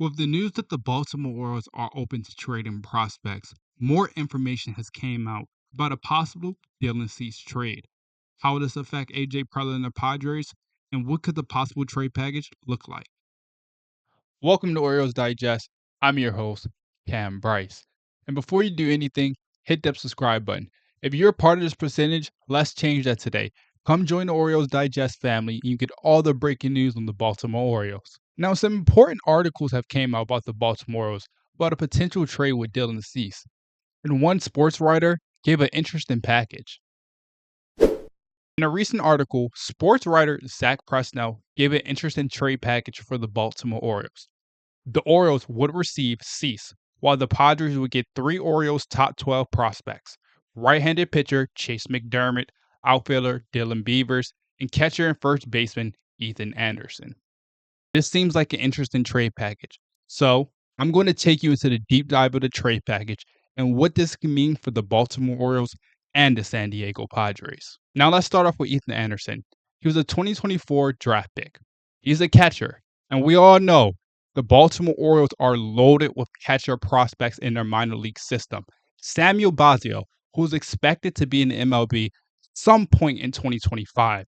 With the news that the Baltimore Orioles are open to trading prospects, more information has came out about a possible Dylan Cease trade. How will this affect AJ Preller and the Padres, and what could the possible trade package look like? Welcome to Orioles Digest. I'm your host, Kam Brice. And before you do anything, hit that subscribe button. If you're a part of this percentage, let's change that today. Come join the Orioles Digest family and you get all the breaking news on the Baltimore Orioles. Now, some important articles have came out about the Baltimore Orioles about a potential trade with Dylan Cease. And one sports writer gave an interesting package. In a recent article, sports writer Zach Presnell gave an interesting trade package for the Baltimore Orioles. The Orioles would receive Cease, while the Padres would get 3 Orioles top 12 prospects: right-handed pitcher Chase McDermott, outfielder Dylan Beavers, and catcher and first baseman Ethan Anderson. This seems like an interesting trade package. So, I'm going to take you into the deep dive of the trade package and what this can mean for the Baltimore Orioles and the San Diego Padres. Now, let's start off with Ethan Anderson. He was a 2024 draft pick. He's a catcher, and we all know the Baltimore Orioles are loaded with catcher prospects in their minor league system. Samuel Bazzio, who's expected to be in the MLB some point in 2025.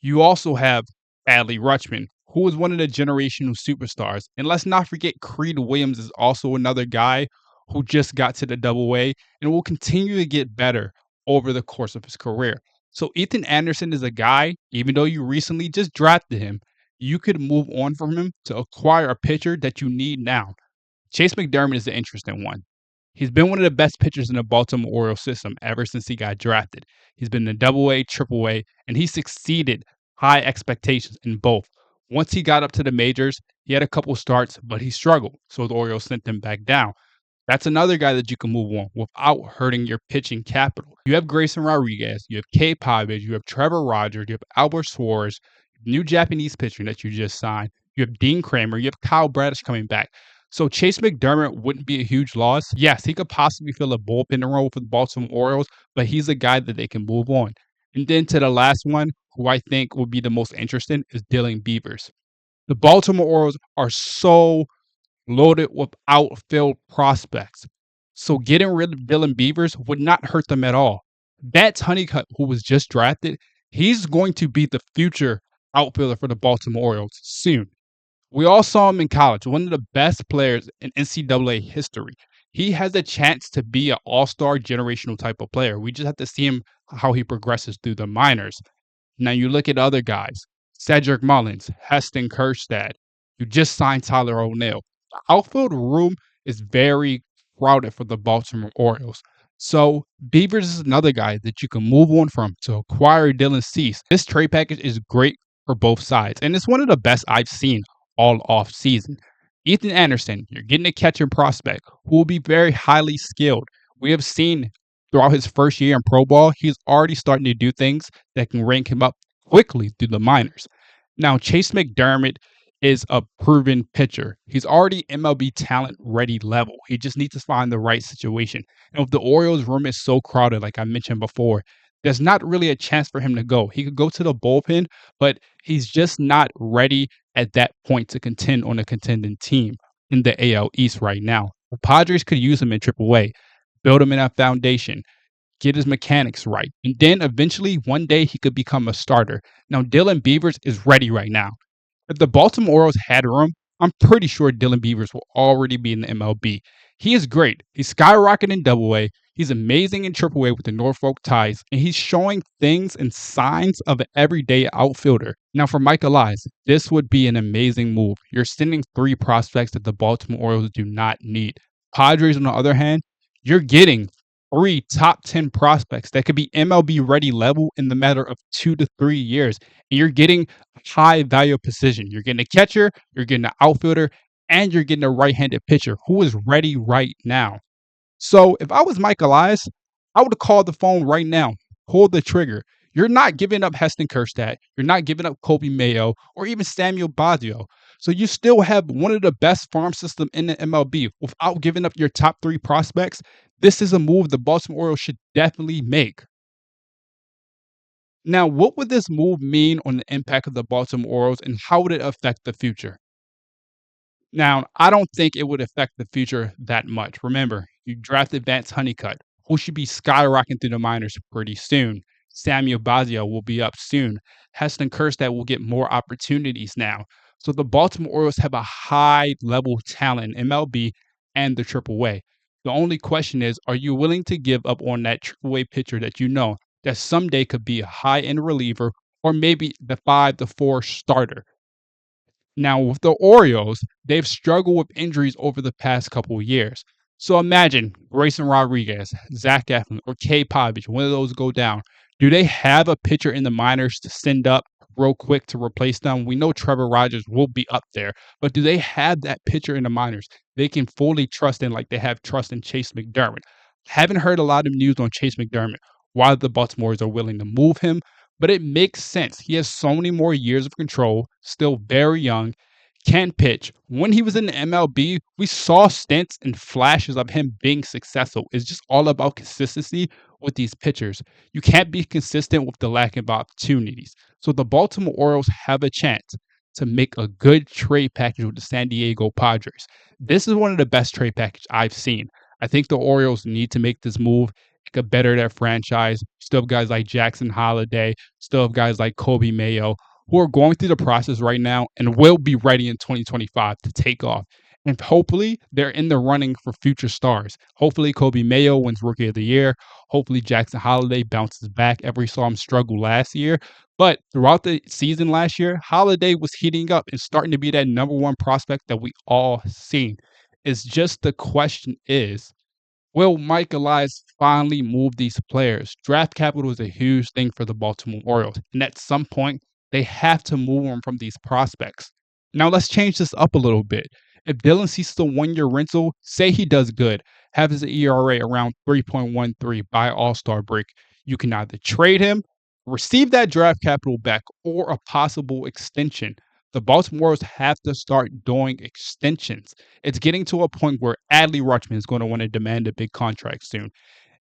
You also have Adley Rutschman, who is one of the generational superstars. And let's not forget Creed Williams is also another guy who just got to the Double A and will continue to get better over the course of his career. So Ethan Anderson is a guy, even though you recently just drafted him, you could move on from him to acquire a pitcher that you need now. Chase McDermott is the interesting one. He's been one of the best pitchers in the Baltimore Orioles system ever since he got drafted. He's been in Double A, Triple A, and he succeeded high expectations in both. Once he got up to the majors, he had a couple starts, but he struggled, so the Orioles sent him back down. That's another guy that you can move on without hurting your pitching capital. You have Grayson Rodriguez, you have Kay Pavage, you have Trevor Rogers, you have Albert Suarez, new Japanese pitcher that you just signed, you have Dean Kramer, you have Kyle Bradish coming back. So Chase McDermott wouldn't be a huge loss. Yes, he could possibly fill a bullpen role for the Baltimore Orioles, but he's a guy that they can move on. And then to the last one, who I think would be the most interesting, is Dylan Beavers. The Baltimore Orioles are so loaded with outfield prospects. So getting rid of Dylan Beavers would not hurt them at all. Bats Honeycutt, who was just drafted, he's going to be the future outfielder for the Baltimore Orioles soon. We all saw him in college, one of the best players in NCAA history. He has a chance to be an all-star generational type of player. We just have to see him how he progresses through the minors. Now you look at other guys, Cedric Mullins, Heston Kjerstad. You just signed Tyler O'Neill. The outfield room is very crowded for the Baltimore Orioles. So Beavers is another guy that you can move on from to acquire Dylan Cease. This trade package is great for both sides, and it's one of the best I've seen all off season. Ethan Anderson, you're getting a catcher prospect who will be very highly skilled. We have seen throughout his first year in pro ball, he's already starting to do things that can rank him up quickly through the minors. Now, Chase McDermott is a proven pitcher. He's already MLB talent ready level. He just needs to find the right situation. And if the Orioles room is so crowded, like I mentioned before, there's not really a chance for him to go. He could go to the bullpen, but he's just not ready at that point to contend on a contending team in the AL East right now. The Padres could use him in AAA, build him in that foundation, get his mechanics right, and then eventually one day he could become a starter. Now, Dylan Beavers is ready right now. If the Baltimore Orioles had room, I'm pretty sure Dylan Beavers will already be in the MLB. He is great. He's skyrocketing in Double A. He's amazing in Triple A with the Norfolk Tides, and he's showing things and signs of an everyday outfielder. Now, for Mike Elias, this would be an amazing move. You're sending 3 prospects that the Baltimore Orioles do not need. Padres, on the other hand, you're getting 3 top 10 prospects that could be MLB ready level in the matter of 2 to 3 years. And you're getting high value position. You're getting a catcher, you're getting an outfielder, and you're getting a right-handed pitcher who is ready right now. So if I was Mike Elias, I would have called the phone right now, pulled the trigger. You're not giving up Heston Kjerstad. You're not giving up Kobe Mayo or even Samuel Bazzio. So you still have one of the best farm system in the MLB without giving up your top 3 prospects. This is a move the Baltimore Orioles should definitely make. Now, what would this move mean on the impact of the Baltimore Orioles and how would it affect the future? Now, I don't think it would affect the future that much. Remember, you drafted Vance Honeycutt, who should be skyrocketing through the minors pretty soon. Samuel Bazio will be up soon. Heston Kjerstad will get more opportunities now. So the Baltimore Orioles have a high level talent in MLB and the AAA. The only question is, are you willing to give up on that AAA pitcher that you know that someday could be a high end reliever or maybe the 5 to 4 starter? Now, with the Orioles, they've struggled with injuries over the past couple of years. So imagine Grayson Rodriguez, Zach Eflin, or K. Povich, one of those go down. Do they have a pitcher in the minors to send up real quick to replace them? We know Trevor Rogers will be up there, but do they have that pitcher in the minors they can fully trust in like they have trust in Chase McDermott? Haven't heard a lot of news on Chase McDermott, why the Baltimore's are willing to move him, but it makes sense. He has so many more years of control, still very young, can pitch. When he was in the MLB, we saw stints and flashes of him being successful. It's just all about consistency with these pitchers. You can't be consistent with the lack of opportunities. So the Baltimore Orioles have a chance to make a good trade package with the San Diego Padres. This is one of the best trade packages I've seen. I think the Orioles need to make this move. It could better their franchise. Still have guys like Jackson Holliday, still have guys like Kobe Mayo, who are going through the process right now and will be ready in 2025 to take off. And hopefully they're in the running for future stars. Hopefully Kobe Mayo wins Rookie of the Year. Hopefully Jackson Holliday bounces back. Every saw him struggle last year. But throughout the season last year, Holliday was heating up and starting to be that number one prospect that we all seen. It's just the question is, will Mike Elias finally move these players? Draft capital is a huge thing for the Baltimore Orioles. And at some point, they have to move them from these prospects. Now, let's change this up a little bit. If Dylan Cease's a 1 year rental, say he does good, have his ERA around 3.13 by All-Star break, you can either trade him, receive that draft capital back, or a possible extension. The Baltimore Orioles have to start doing extensions. It's getting to a point where Adley Rutschman is going to want to demand a big contract soon.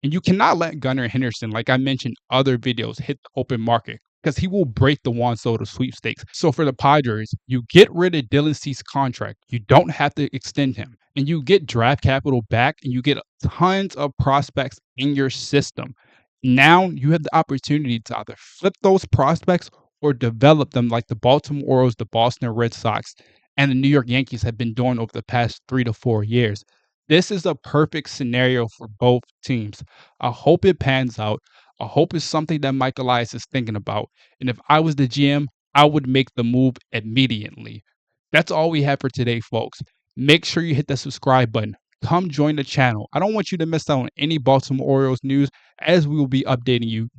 And you cannot let Gunnar Henderson, like I mentioned other videos, hit the open market because he will break the Juan Soto sweepstakes. So for the Padres, you get rid of Dylan Cease's contract. You don't have to extend him. And you get draft capital back and you get tons of prospects in your system. Now you have the opportunity to either flip those prospects or develop them like the Baltimore Orioles, the Boston Red Sox, and the New York Yankees have been doing over the past 3 to 4 years. This is a perfect scenario for both teams. I hope it pans out. I hope it's something that Mike Elias is thinking about. And if I was the GM, I would make the move immediately. That's all we have for today, folks. Make sure you hit the subscribe button. Come join the channel. I don't want you to miss out on any Baltimore Orioles news as we will be updating you